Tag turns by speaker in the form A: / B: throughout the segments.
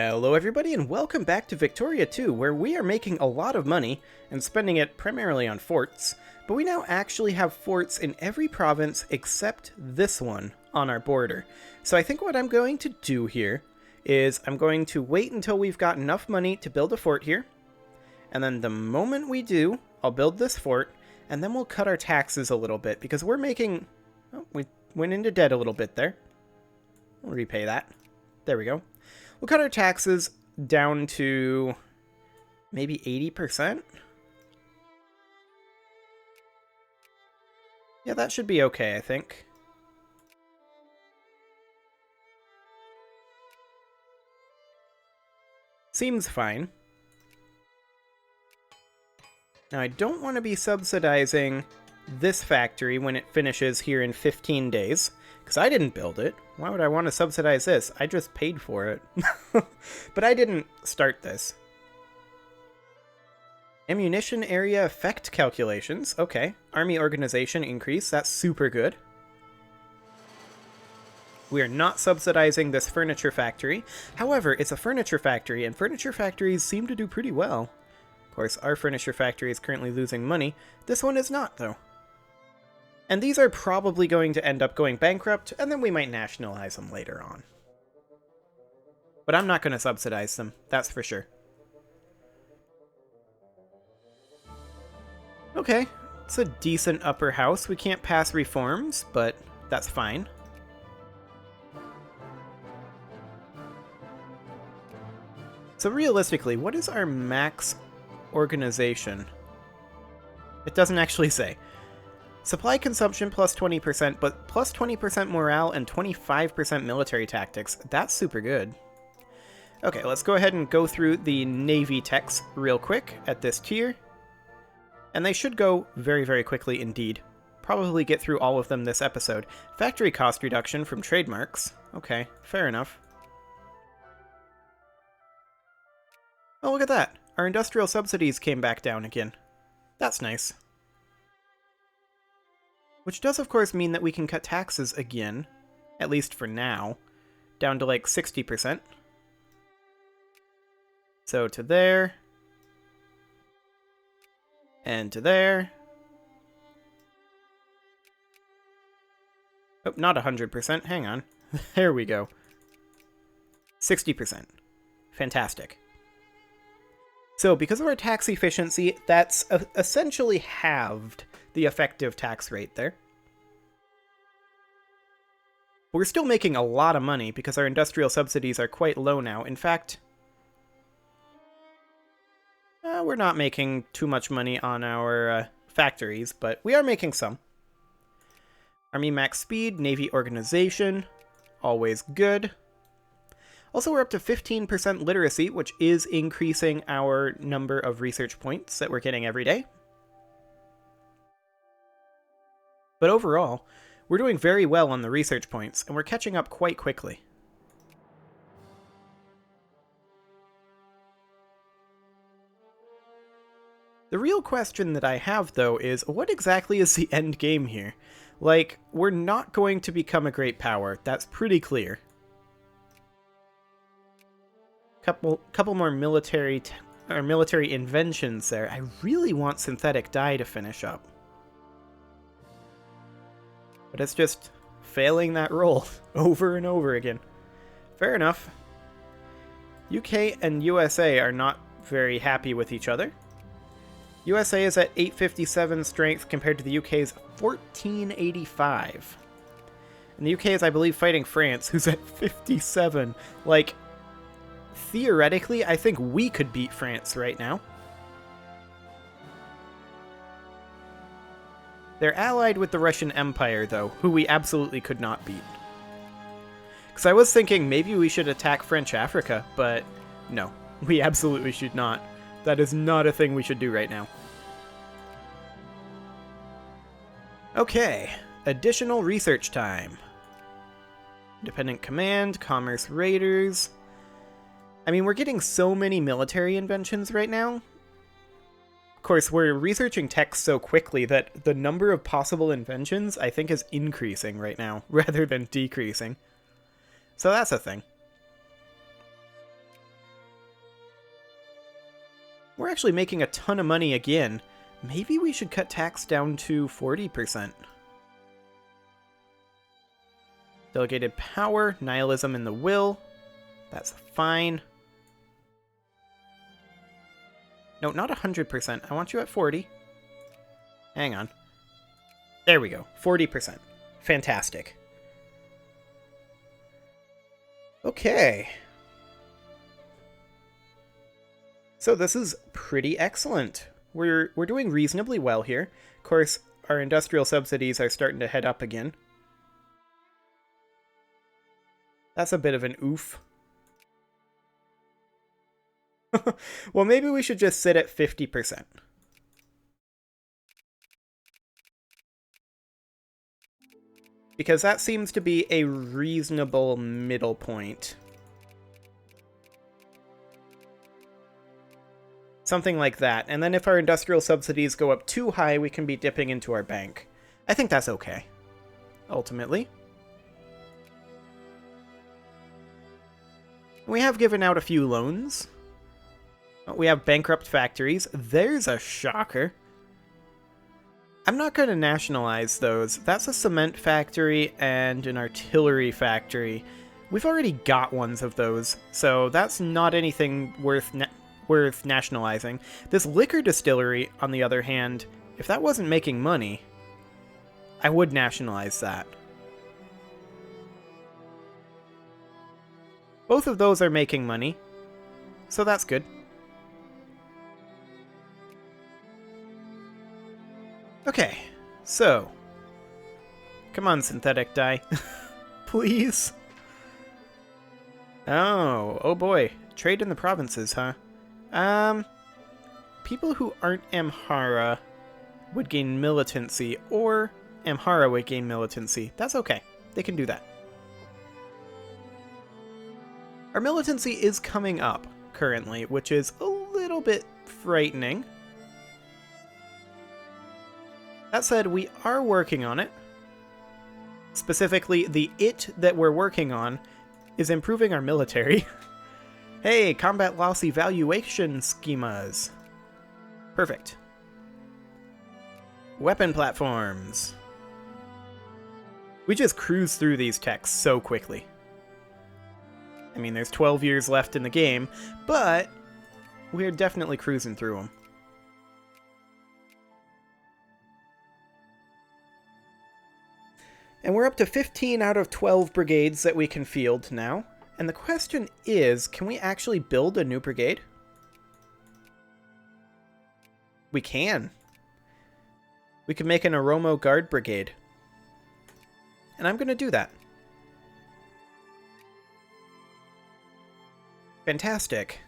A: Hello everybody and welcome back to Victoria 2, where we are making a lot of money and spending it primarily on forts, but we now actually have forts in every province except this one on our border. So I think what I'm going to do here is I'm going to wait until we've got enough money to build a fort here, and then the moment we do, I'll build this fort, and then we'll cut our taxes a little bit, because we're making... Oh, we went into debt a little bit there. We'll repay that. There we go. We'll cut our taxes down to maybe 80%. Yeah, that should be okay, I think. Seems fine. Now, I don't want to be subsidizing this factory when it finishes here in 15 days. Because I didn't build it. Why would I want to subsidize this? I just paid for it. But I didn't start this. Ammunition area effect calculations. Okay. Army organization increase. That's super good. We are not subsidizing this furniture factory. However, it's a furniture factory, and furniture factories seem to do pretty well. Of course, our furniture factory is currently losing money. This one is not, though. And these are probably going to end up going bankrupt, and then we might nationalize them later on. But I'm not going to subsidize them, that's for sure. Okay, it's a decent upper house. We can't pass reforms, but that's fine. So realistically, what is our max organization? It doesn't actually say. Supply consumption plus 20%, but plus 20% morale and 25% military tactics. That's super good. Okay, let's go ahead and go through the Navy techs real quick at this tier. And they should go very, very quickly indeed. Probably get through all of them this episode. Factory cost reduction from trademarks. Okay, fair enough. Oh, look at that. Our industrial subsidies came back down again. That's nice. Which does, of course, mean that we can cut taxes again, at least for now, down to like 60%. So to there, and to there. Oh, not 100%, hang on. There we go. 60%. Fantastic. So because of our tax efficiency, that's essentially halved the effective tax rate there. We're still making a lot of money because our industrial subsidies are quite low now. In fact, we're not making too much money on our factories, but we are making some. Army max speed, Navy organization, always good. Also, we're up to 15% literacy, which is increasing our number of research points that we're getting every day. But overall, we're doing very well on the research points, and we're catching up quite quickly. The real question that I have, though, is what exactly is the end game here? Like, we're not going to become a great power, that's pretty clear. Couple more military inventions there. I really want synthetic dye to finish up. But it's just failing that role over and over again. Fair enough. UK and USA are not very happy with each other. USA is at 857 strength compared to the UK's 1485. And the UK is, I believe, fighting France, who's at 57. Like, theoretically, I think we could beat France right now. They're allied with the Russian Empire, though, who we absolutely could not beat. Because I was thinking maybe we should attack French Africa, but no, we absolutely should not. That is not a thing we should do right now. Okay, additional research time. Independent Command, Commerce Raiders. I mean, we're getting so many military inventions right now. Of course, we're researching tech so quickly that the number of possible inventions, I think, is increasing right now, rather than decreasing. So that's a thing. We're actually making a ton of money again. Maybe we should cut tax down to 40%. Delegated power, nihilism in the will. That's fine. No, not 100%. I want you at 40. Hang on. There we go. 40%. Fantastic. Okay. So this is pretty excellent. We're doing reasonably well here. Of course, our industrial subsidies are starting to head up again. That's a bit of an oof. Well, maybe we should just sit at 50%. Because that seems to be a reasonable middle point. Something like that. And then if our industrial subsidies go up too high, we can be dipping into our bank. I think that's okay, ultimately. We have given out a few loans. We have bankrupt factories. There's a shocker. I'm not going to nationalize those. That's a cement factory and an artillery factory. We've already got ones of those, so that's not anything worth nationalizing. This liquor distillery, on the other hand, if that wasn't making money, I would nationalize that. Both of those are making money, so that's good. Okay, so... Come on, synthetic dye. Please. Oh boy. Trade in the provinces, huh? People who aren't Amhara would gain militancy, or Amhara would gain militancy. That's okay. They can do that. Our militancy is coming up, currently, which is a little bit frightening. That said, we are working on it. Specifically, the that we're working on is improving our military. Hey, combat loss evaluation schemas. Perfect. Weapon platforms. We just cruise through these techs so quickly. I mean, there's 12 years left in the game, but we're definitely cruising through them. And we're up to 15 out of 12 brigades that we can field now. And the question is, can we actually build a new brigade? We can. We can make an Oromo Guard Brigade. And I'm going to do that. Fantastic.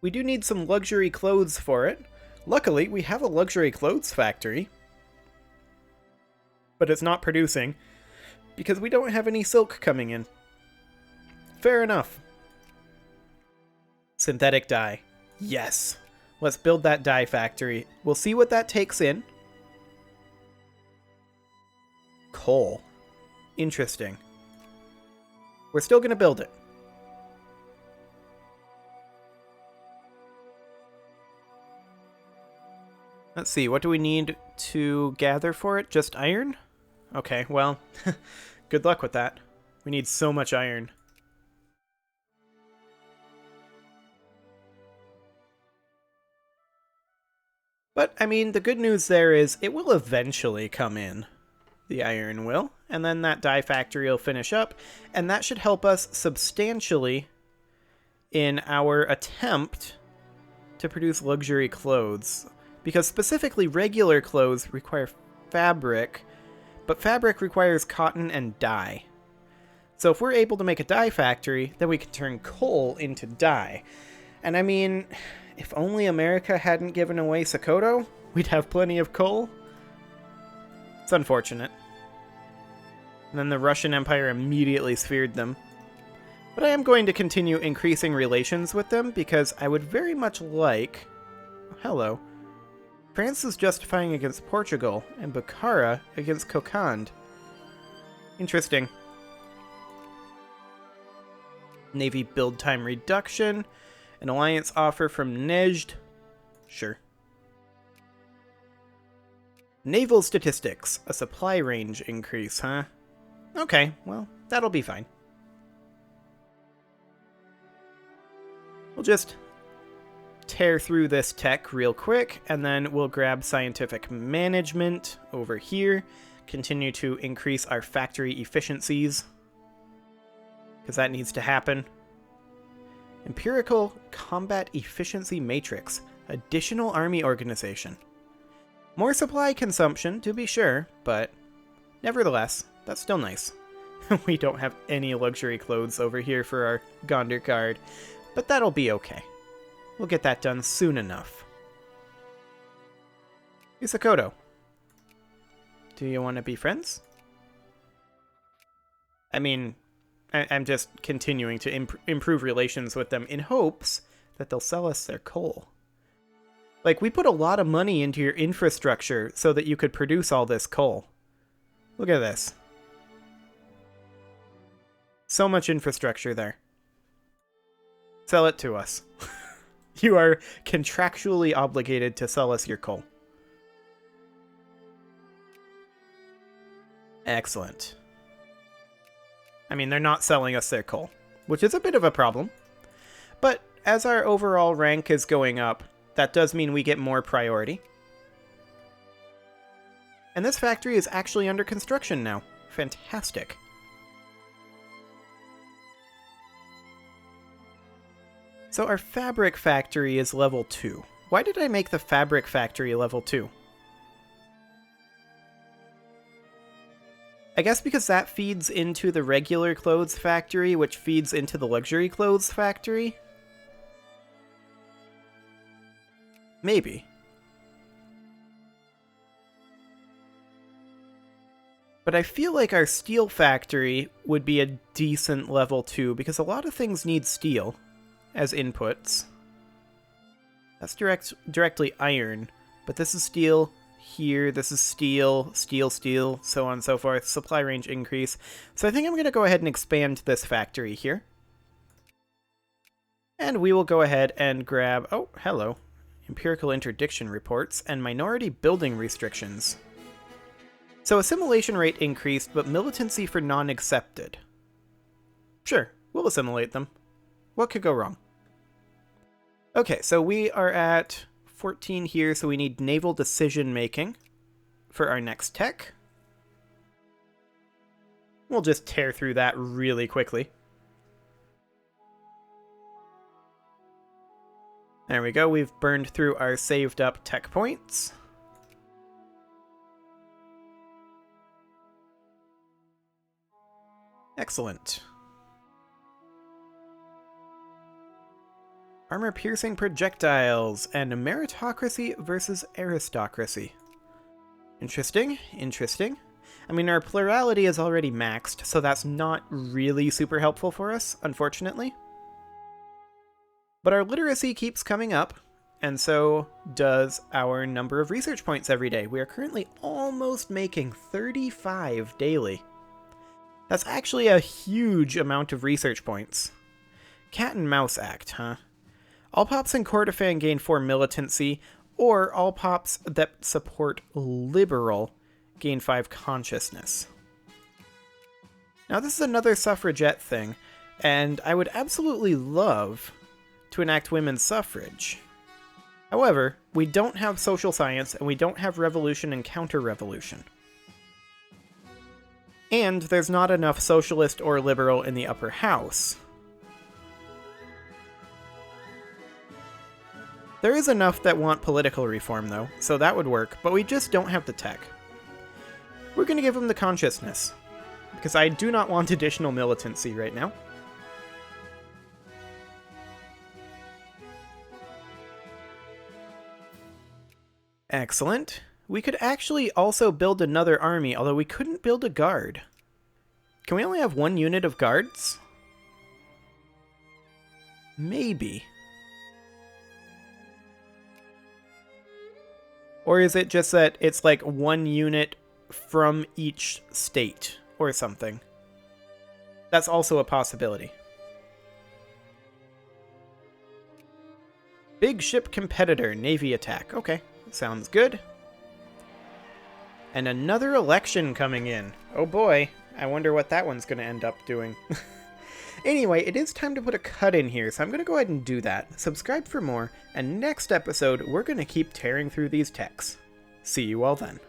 A: We do need some luxury clothes for it. Luckily, we have a luxury clothes factory. But it's not producing because we don't have any silk coming in. Fair enough. Synthetic dye. Yes. Let's build that dye factory. We'll see what that takes in. Coal. Interesting. We're still going to build it. Let's see, what do we need to gather for it? Just iron? Okay, well, good luck with that. We need so much iron. But, I mean, the good news there is it will eventually come in. The iron will. And then that dye factory will finish up. And that should help us substantially in our attempt to produce luxury clothes. Because specifically regular clothes require fabric, but fabric requires cotton and dye. So if we're able to make a dye factory, then we can turn coal into dye. And I mean, if only America hadn't given away Sokoto, we'd have plenty of coal. It's unfortunate. And then the Russian Empire immediately sphered them. But I am going to continue increasing relations with them because I would very much like... Oh, hello. France is justifying against Portugal, and Bukhara against Kokand. Interesting. Navy build time reduction. An alliance offer from Nejd. Sure. Naval statistics. A supply range increase, huh? Okay, well, that'll be fine. We'll just tear through this tech real quick, and then we'll grab scientific management over here. Continue to increase our factory efficiencies, because that needs to happen. Empirical Combat Efficiency Matrix. Additional army organization. More supply consumption, to be sure, but nevertheless, that's still nice. We don't have any luxury clothes over here for our Gondor Guard, but that'll be okay. We'll get that done soon enough. Isakoto, do you want to be friends? I mean, I'm just continuing to improve relations with them in hopes that they'll sell us their coal. Like, we put a lot of money into your infrastructure so that you could produce all this coal. Look at this. So much infrastructure there. Sell it to us. You are contractually obligated to sell us your coal. Excellent. I mean, they're not selling us their coal, which is a bit of a problem. But as our overall rank is going up, that does mean we get more priority. And this factory is actually under construction now. Fantastic. So our fabric factory is level 2. Why did I make the fabric factory level 2? I guess because that feeds into the regular clothes factory, which feeds into the luxury clothes factory? Maybe. But I feel like our steel factory would be a decent level 2, because a lot of things need steel as inputs. That's directly iron, but this is steel here, this is steel, steel, so on and so forth. Supply range increase. So I think I'm going to go ahead and expand this factory here. And we will go ahead and grab, oh, hello, empirical interdiction reports and minority building restrictions. So assimilation rate increased, but militancy for non-accepted. Sure, we'll assimilate them. What could go wrong? Okay, so we are at 14 here, so we need naval decision-making for our next tech. We'll just tear through that really quickly. There we go, we've burned through our saved-up tech points. Excellent. Armor-piercing projectiles, and meritocracy versus aristocracy. Interesting, interesting. I mean, our plurality is already maxed, so that's not really super helpful for us, unfortunately. But our literacy keeps coming up, and so does our number of research points every day. We are currently almost making 35 daily. That's actually a huge amount of research points. Cat and Mouse Act, huh? All pops in Kordofan gain 4 militancy, or all pops that support liberal gain 5 consciousness. Now this is another suffragette thing, and I would absolutely love to enact women's suffrage. However, we don't have social science, and we don't have revolution and counter-revolution. And there's not enough socialist or liberal in the upper house. There is enough that want political reform, though, so that would work, but we just don't have the tech. We're going to give them the consciousness, because I do not want additional militancy right now. Excellent. We could actually also build another army, although we couldn't build a guard. Can we only have 1 unit of guards? Maybe. Or is it just that it's like 1 unit from each state or something? That's also a possibility. Big ship competitor, Navy attack. Okay, sounds good. And another election coming in. Oh boy, I wonder what that one's going to end up doing. Anyway, it is time to put a cut in here, so I'm going to go ahead and do that. Subscribe for more, and next episode, we're going to keep tearing through these techs. See you all then.